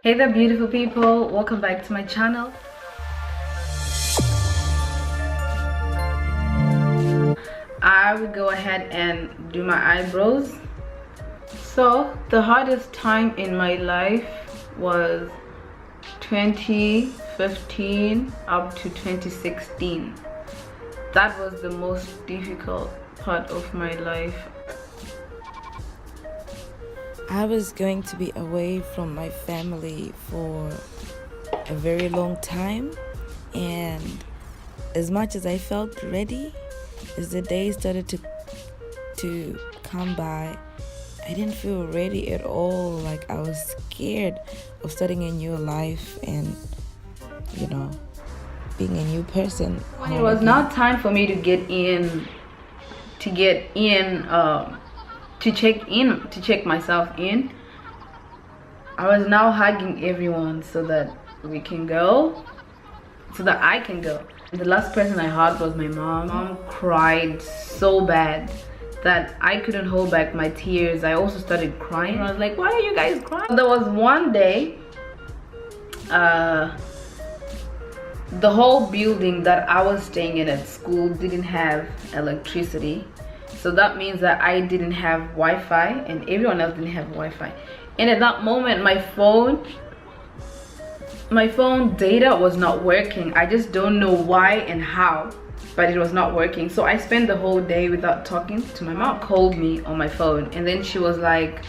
Hey there, beautiful people, welcome back to my channel. I will go ahead and do my eyebrows. So the hardest time in my life was 2015 up to 2016. That was the most difficult part of my life. I was going to be away from my family for a very long time, and as much as I felt ready, as the day started to come by, I didn't feel ready at all. Like, I was scared of starting a new life and, being a new person. When it was not time for me to check myself in, I was now hugging everyone so that I can go. The last person I hugged was my mom. Mom cried so bad that I couldn't hold back my tears. I also started crying. I was like, why are you guys crying? There was one day, the whole building that I was staying in at school didn't have electricity. So that means that I didn't have Wi-Fi and everyone else didn't have Wi-Fi. And at that moment, my phone data was not working. I just don't know why and how, but it was not working. So I spent the whole day without talking to my mom. Called me on my phone and then she was like,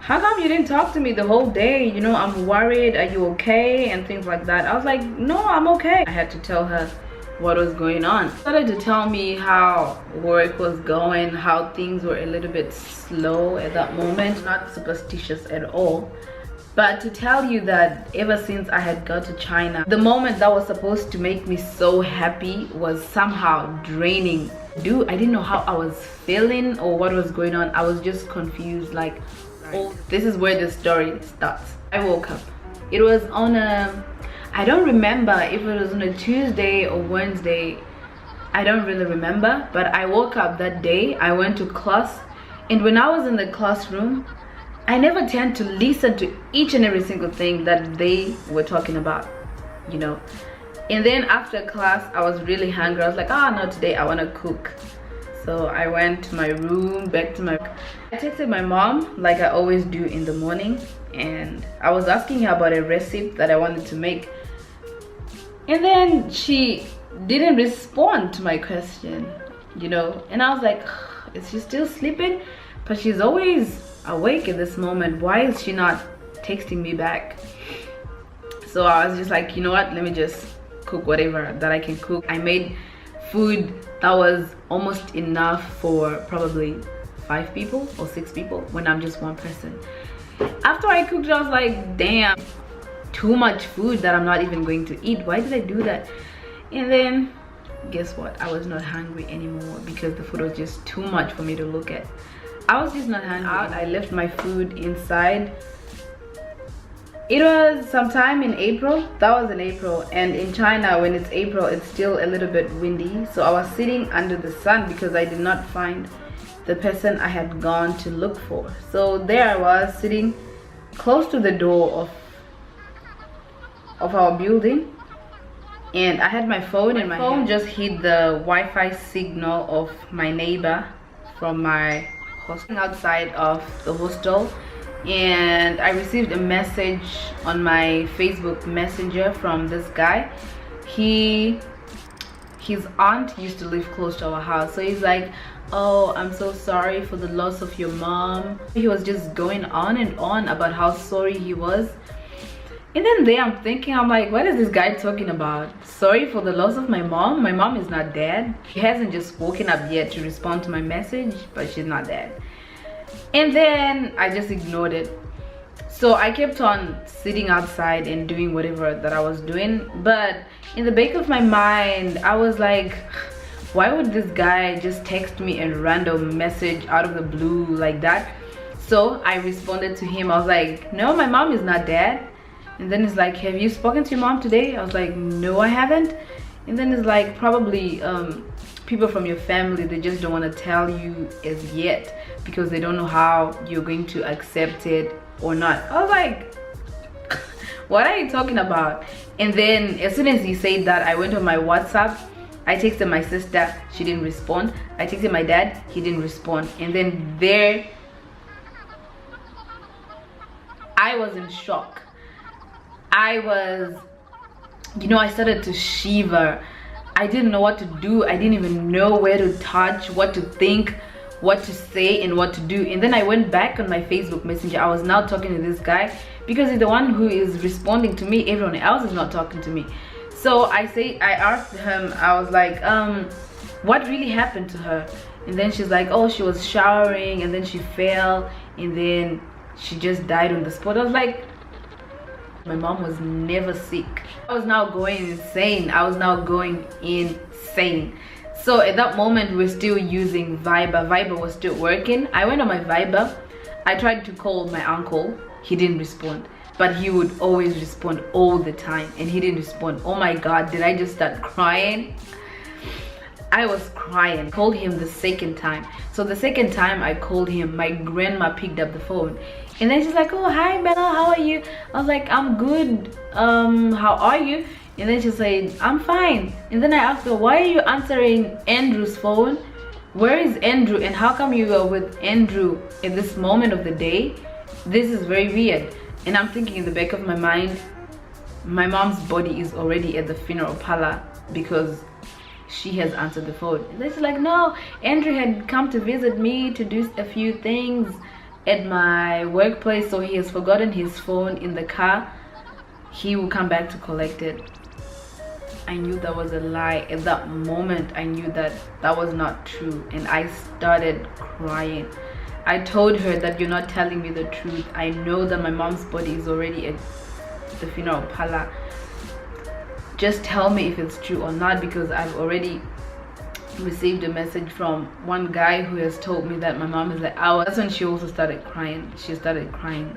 how come you didn't talk to me the whole day? You know, I'm worried, are you okay? And things like that. I was like, no, I'm okay. I had to tell her what was going on. She started to tell me how work was going, how things were a little bit slow at that moment. Not superstitious at all, but to tell you that ever since I had got to China, the moment that was supposed to make me so happy was somehow draining. Dude, I didn't know how I was feeling or what was going on. I was just confused, like, oh, this is where the story starts. I woke up. It was on I don't remember if it was on a Tuesday or Wednesday. I don't really remember, but I woke up that day. I went to class, and when I was in the classroom, I never tend to listen to each and every single thing that they were talking about, you know. And then after class, I was really hungry. I was like, no, today I want to cook. So I went to my room, I texted my mom like I always do in the morning, and I was asking her about a recipe that I wanted to make. And then she didn't respond to my question, you know. And I was like, is she still sleeping? But she's always awake at this moment. Why is she not texting me back? So I was just like, you know what, let me just cook whatever that I can cook. I made food that was almost enough for probably 5 people or 6 people when I'm just one person. After I cooked it, I was like, damn, too much food that I'm not even going to eat. Why did I do that? And then guess what, I was not hungry anymore because the food was just too much for me to look at. I was just not hungry. I left my food inside. It was sometime in April. That was in April, and in China when it's April, it's still a little bit windy. So I was sitting under the sun because I did not find the person I had gone to look for. So there I was sitting close to the door of our building, and I had my phone in my hand. Just hit the Wi-Fi signal of my neighbor from my hostel outside of the hostel, and I received a message on my Facebook Messenger from this guy. His aunt used to live close to our house, so he's like, oh, I'm so sorry for the loss of your mom. He was just going on and on about how sorry he was. And then there I'm thinking, I'm like, what is this guy talking about? Sorry for the loss of my mom? My mom is not dead. She hasn't just woken up yet to respond to my message, but she's not dead. And then I just ignored it. So I kept on sitting outside and doing whatever that I was doing. But in the back of my mind, I was like, why would this guy just text me a random message out of the blue like that? So I responded to him. I was like, no, my mom is not dead. And then it's like, have you spoken to your mom today? I was like, no, I haven't. And then it's like, probably people from your family, they just don't want to tell you as yet because they don't know how you're going to accept it or not. I was like, what are you talking about? And then as soon as he said that, I went on my WhatsApp. I texted my sister, she didn't respond. I texted my dad, he didn't respond. And then there, I was in shock. I was, you know, I started to shiver. I didn't know what to do. I didn't even know where to touch, what to think, what to say, and what to do. And then I went back on my Facebook Messenger. I was now talking to this guy because he's the one who is responding to me. Everyone else is not talking to me. So I asked him, I was like, what really happened to her? And then she's like, oh, she was showering and then she fell and then she just died on the spot. I was like, my mom was never sick. I was now going insane. So at that moment, we're still using Viber. Viber was still working. I went on my Viber. I tried to call my uncle. He didn't respond. But he would always respond all the time. And he didn't respond. Oh my God, did I just start crying? I was crying. I called him the second time. So the second time I called him, my grandma picked up the phone. And then she's like, oh, hi Bella, how are you? I was like, I'm good. How are you? And then she said, I'm fine. And then I asked her, why are you answering Andrew's phone? Where is Andrew? And how come you were with Andrew at this moment of the day? This is very weird. And I'm thinking in the back of my mind, my mom's body is already at the funeral parlor because she has answered the phone. And then she's like, no, Andrew had come to visit me to do a few things at my workplace, so he has forgotten his phone in the car. He will come back to collect it. I knew that was a lie. At that moment, I knew that that was not true, and I started crying. I told her that you're not telling me the truth. I know that my mom's body is already at the funeral parlor. Just tell me if it's true or not, because I've already received a message from one guy who has told me that my mom is like ours. That's when she also started crying. She started crying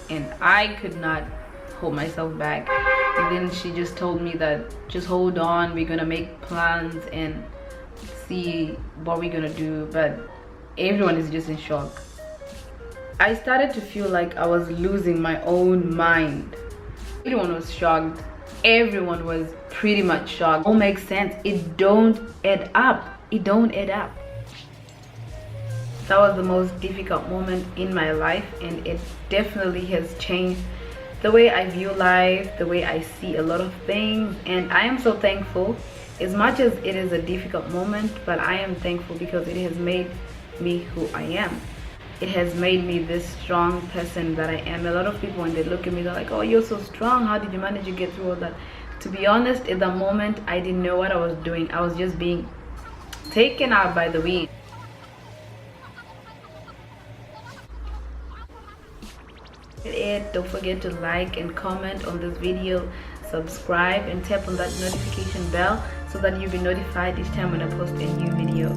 and I could not hold myself back. And then she just told me that just hold on, we're gonna make plans and see what we're gonna do. But everyone is just in shock. I started to feel like I was losing my own mind. Everyone was shocked. Everyone was pretty much shocked. All makes sense. It don't add up. It don't add up. That was the most difficult moment in my life, and it definitely has changed the way I view life, the way I see a lot of things. And I am so thankful. As much as it is a difficult moment, but I am thankful because it has made me who I am. It has made me this strong person that I am. A lot of people, when they look at me, they're like, oh, you're so strong, how did you manage to get through all that? To be honest, at the moment, I didn't know what I was doing. I was just being taken out by the wind. Don't forget to like and comment on this video, subscribe and tap on that notification bell so that you'll be notified each time when I post a new video.